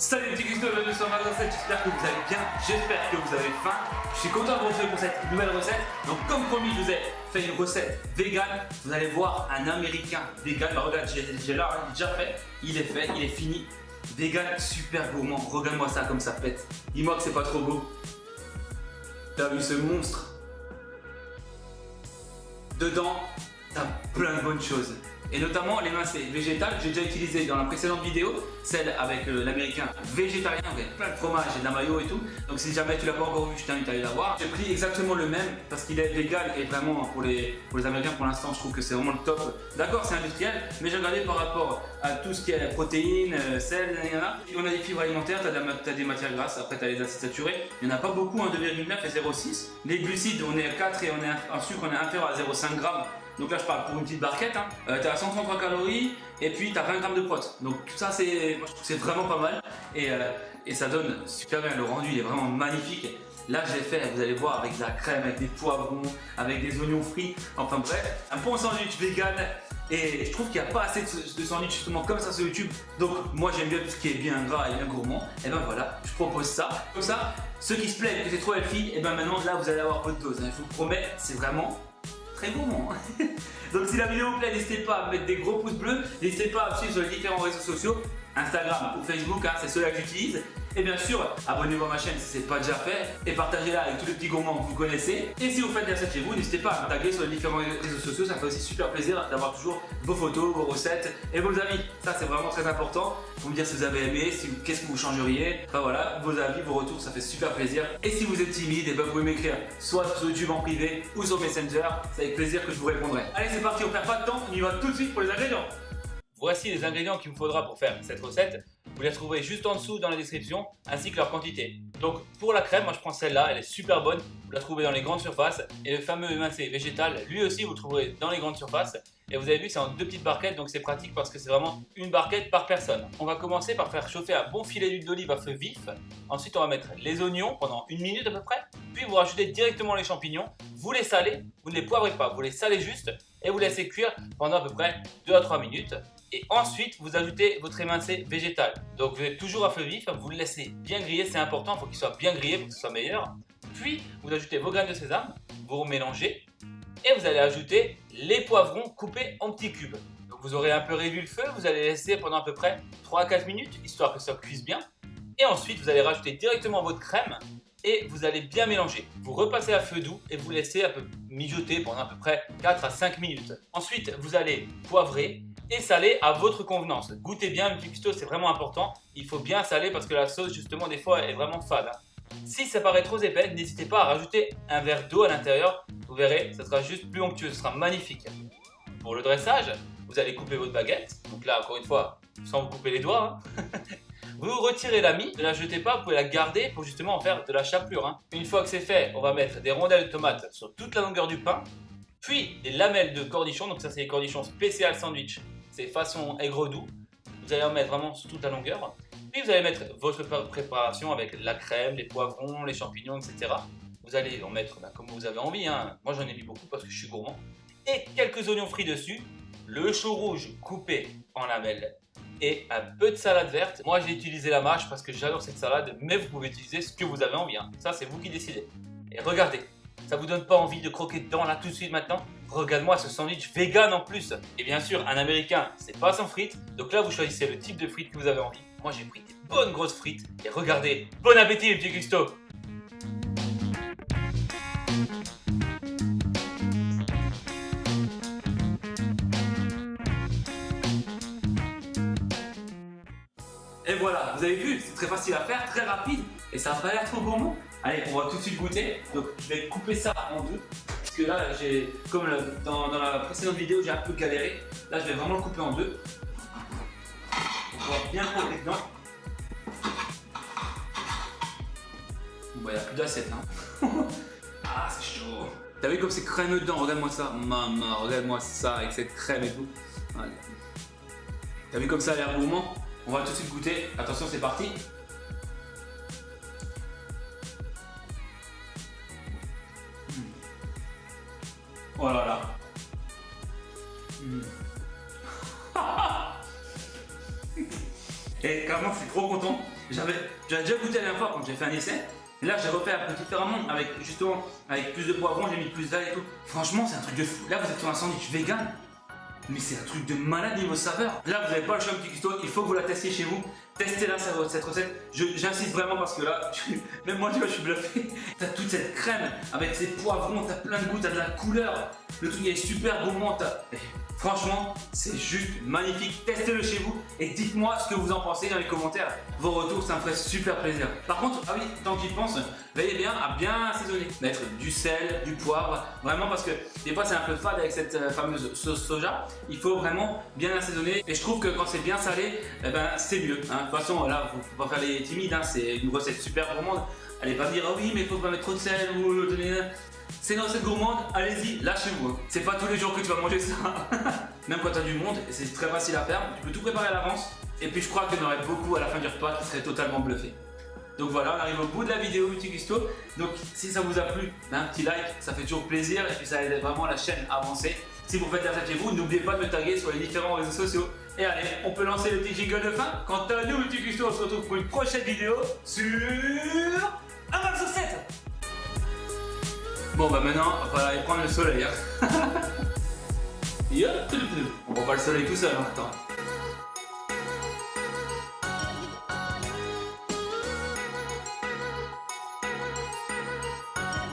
Salut les petits Christophe, bienvenue sur ma recette, j'espère que vous allez bien, j'espère que vous avez faim. Je suis content de vous retrouver pour cette nouvelle recette. Donc comme promis, je vous ai fait une recette vegan. Vous allez voir un américain vegan. Bah regarde, j'ai là, il est déjà fait, il est fini. Vegan, super gourmand, regarde-moi ça comme ça pète. Dis-moi que c'est pas trop beau. T'as vu ce monstre? Dedans, t'as plein de bonnes choses. Et notamment les mincées végétales, j'ai déjà utilisé dans la précédente vidéo, celle avec l'américain végétarien avec plein de fromage et de la mayo et tout. Donc si jamais tu l'as pas encore vu, je t'invite à aller la voir. J'ai pris exactement le même parce qu'il est vegan et vraiment pour les américains pour l'instant je trouve que c'est vraiment le top. D'accord, c'est industriel, mais j'ai regardé par rapport à tout ce qui est protéines, sel, on a des fibres alimentaires, tu as des matières grasses, après tu as les acides saturés. Il n'y en a pas beaucoup, 2,9 et 0,6. Les glucides, on est à 4 et en sucre on est inférieur à 0,5 g. Donc là je parle pour une petite barquette, hein. Tu as 133 calories et puis tu as 20 g de prot. Donc tout ça moi je trouve que c'est vraiment pas mal et ça donne super bien, le rendu il est vraiment magnifique. Là je l'ai fait, vous allez voir, avec de la crème, avec des poivrons, avec des oignons frits, enfin bref, un bon sandwich vegan. Et je trouve qu'il n'y a pas assez de sandwich justement comme ça sur YouTube. Donc moi j'aime bien tout ce qui est bien gras et bien gourmand. Et ben voilà, je propose ça. Comme ça, ceux qui se plaignent que c'est trop healthy, et ben maintenant là vous allez avoir votre dose. Je vous promets, c'est vraiment très gourmand. Donc si la vidéo vous plaît, n'hésitez pas à mettre des gros pouces bleus. N'hésitez pas à me suivre sur les différents réseaux sociaux, Instagram ou Facebook, hein, c'est ceux-là que j'utilise. Et bien sûr, abonnez-vous à ma chaîne si ce n'est pas déjà fait et partagez-la avec tous les petits gourmands que vous connaissez. Et si vous faites des recettes chez vous, n'hésitez pas à me taguer sur les différents réseaux sociaux, ça fait aussi super plaisir d'avoir toujours vos photos, vos recettes et vos avis. Ça c'est vraiment très important. Vous me dire si vous avez aimé, qu'est-ce que vous changeriez. Enfin voilà, vos avis, vos retours, ça fait super plaisir. Et si vous êtes timide, et ben vous pouvez m'écrire soit sur YouTube en privé ou sur Messenger, c'est avec plaisir que je vous répondrai. Allez c'est parti, on perd pas de temps, on y va tout de suite pour les ingrédients. Voici les ingrédients qu'il me faudra pour faire cette recette. Vous les trouverez juste en dessous dans la description, ainsi que leur quantité. Donc pour la crème, moi je prends celle-là, elle est super bonne. Vous la trouvez dans les grandes surfaces. Et le fameux émincé végétal, lui aussi vous le trouverez dans les grandes surfaces. Et vous avez vu que c'est en 2 petites barquettes, donc c'est pratique parce que c'est vraiment une barquette par personne. On va commencer par faire chauffer un bon filet d'huile d'olive à feu vif. Ensuite on va mettre les oignons pendant 1 minute à peu près. Puis vous rajoutez directement les champignons. Vous les salez, vous ne les poivrez pas, vous les salez juste. Et vous laissez cuire pendant à peu près 2 à 3 minutes. Et ensuite, vous ajoutez votre émincé végétal. Donc vous êtes toujours à feu vif, vous le laissez bien griller, c'est important, il faut qu'il soit bien grillé pour que ce soit meilleur. Puis, vous ajoutez vos graines de sésame, vous remélangez et vous allez ajouter les poivrons coupés en petits cubes. Donc vous aurez un peu réduit le feu, vous allez laisser pendant à peu près 3 à 4 minutes, histoire que ça cuise bien. Et ensuite, vous allez rajouter directement votre crème et vous allez bien mélanger. Vous repassez à feu doux et vous laissez un peu mijoter pendant à peu près 4 à 5 minutes. Ensuite, vous allez poivrer et saler à votre convenance. Goûtez bien, le cuistot c'est vraiment important. Il faut bien saler parce que la sauce justement des fois est vraiment fade. Si ça paraît trop épais, n'hésitez pas à rajouter un verre d'eau à l'intérieur. Vous verrez, ça sera juste plus onctueux, ce sera magnifique. Pour le dressage, vous allez couper votre baguette. Donc là, encore une fois, sans vous couper les doigts. Vous retirez la mie, ne la jetez pas, vous pouvez la garder pour justement en faire de la chapelure. Une fois que c'est fait, on va mettre des rondelles de tomates sur toute la longueur du pain. Puis des lamelles de cornichons, donc ça c'est les cornichons spécial sandwich. C'est façon aigre doux. Vous allez en mettre vraiment sur toute la longueur. Puis vous allez mettre votre préparation avec la crème, les poivrons, les champignons, etc. Vous allez en mettre comme vous avez envie. Moi j'en ai mis beaucoup parce que je suis gourmand. Et quelques oignons frits dessus. Le chou rouge coupé en lamelles. Et un peu de salade verte. Moi j'ai utilisé la mâche parce que j'adore cette salade. Mais vous pouvez utiliser ce que vous avez envie. Ça c'est vous qui décidez. Et regardez. Ça vous donne pas envie de croquer dedans là tout de suite maintenant? Regarde-moi ce sandwich vegan en plus. Et bien sûr, un américain, c'est pas sans frites. Donc là, vous choisissez le type de frites que vous avez envie. Moi, j'ai pris des bonnes grosses frites. Et regardez, bon appétit les petits Gusto. Et voilà, vous avez vu, c'est très facile à faire, très rapide. Et ça n'a pas l'air trop gourmand. Allez, on va tout de suite goûter. Donc, je vais couper ça en deux. Parce que là, comme dans la précédente vidéo, j'ai un peu galéré. Là, je vais vraiment le couper en deux. On va bien couper dedans. Bon, bah, il n'y a plus d'assiette, hein. Ah, c'est chaud. T'as vu comme c'est crémeux dedans? Regarde-moi ça. Maman, regarde-moi ça avec cette crème et tout. Allez. T'as vu comme ça a l'air gourmand? On va tout de suite goûter. Attention, c'est parti. Oh là là. Et carrément, je suis trop content. J'avais déjà goûté la dernière fois quand j'ai fait un essai. Et là, j'ai refait un peu différemment, avec justement avec plus de poivrons, j'ai mis plus d'ail et tout. Franchement, c'est un truc de fou. Là, vous êtes sur un sandwich vegan, mais c'est un truc de malade niveau saveur. Là, vous n'avez pas le choix, petit cuistot, il faut que vous la testiez chez vous. Testez-la cette recette. J'insiste vraiment parce que là, même moi, tu vois, je suis bluffé. T'as toute cette crème avec ces poivrons, t'as plein de goût, t'as de la couleur. Le truc est super gourmand. Franchement, c'est juste magnifique. Testez-le chez vous et dites-moi ce que vous en pensez dans les commentaires. Vos retours, ça me ferait super plaisir. Par contre, ah oui, tant que j'y pense, veillez bien à bien assaisonner. Mettre du sel, du poivre, vraiment parce que des fois c'est un peu fade avec cette fameuse sauce soja. Il faut vraiment bien assaisonner et je trouve que quand c'est bien salé, eh ben, c'est mieux. Hein. De toute façon, là, faut pas faire les timides, hein. C'est une recette super gourmande. Allez pas me dire, oh oui, mais il faut pas mettre trop de sel ou donner. C'est une recette gourmande, allez-y, lâchez-vous. C'est pas tous les jours que tu vas manger ça. Même quand tu as du monde, c'est très facile à faire. Tu peux tout préparer à l'avance. Et puis je crois qu'il y en aurait beaucoup à la fin du repas qui seraient totalement bluffés. Donc voilà, on arrive au bout de la vidéo Petit Cuistot. Donc si ça vous a plu, un petit like, ça fait toujours plaisir. Et puis ça aide vraiment la chaîne à avancer. Si vous faites la recette chez vous, n'oubliez pas de me taguer sur les différents réseaux sociaux. Et allez, on peut lancer le petit jingle de fin. Quant à nous, Petit Cuistot, on se retrouve pour une prochaine vidéo sur un max sur 7. Bon bah maintenant, il va falloir aller prendre le soleil. Hein. On voit pas le soleil tout seul, hein. Attends.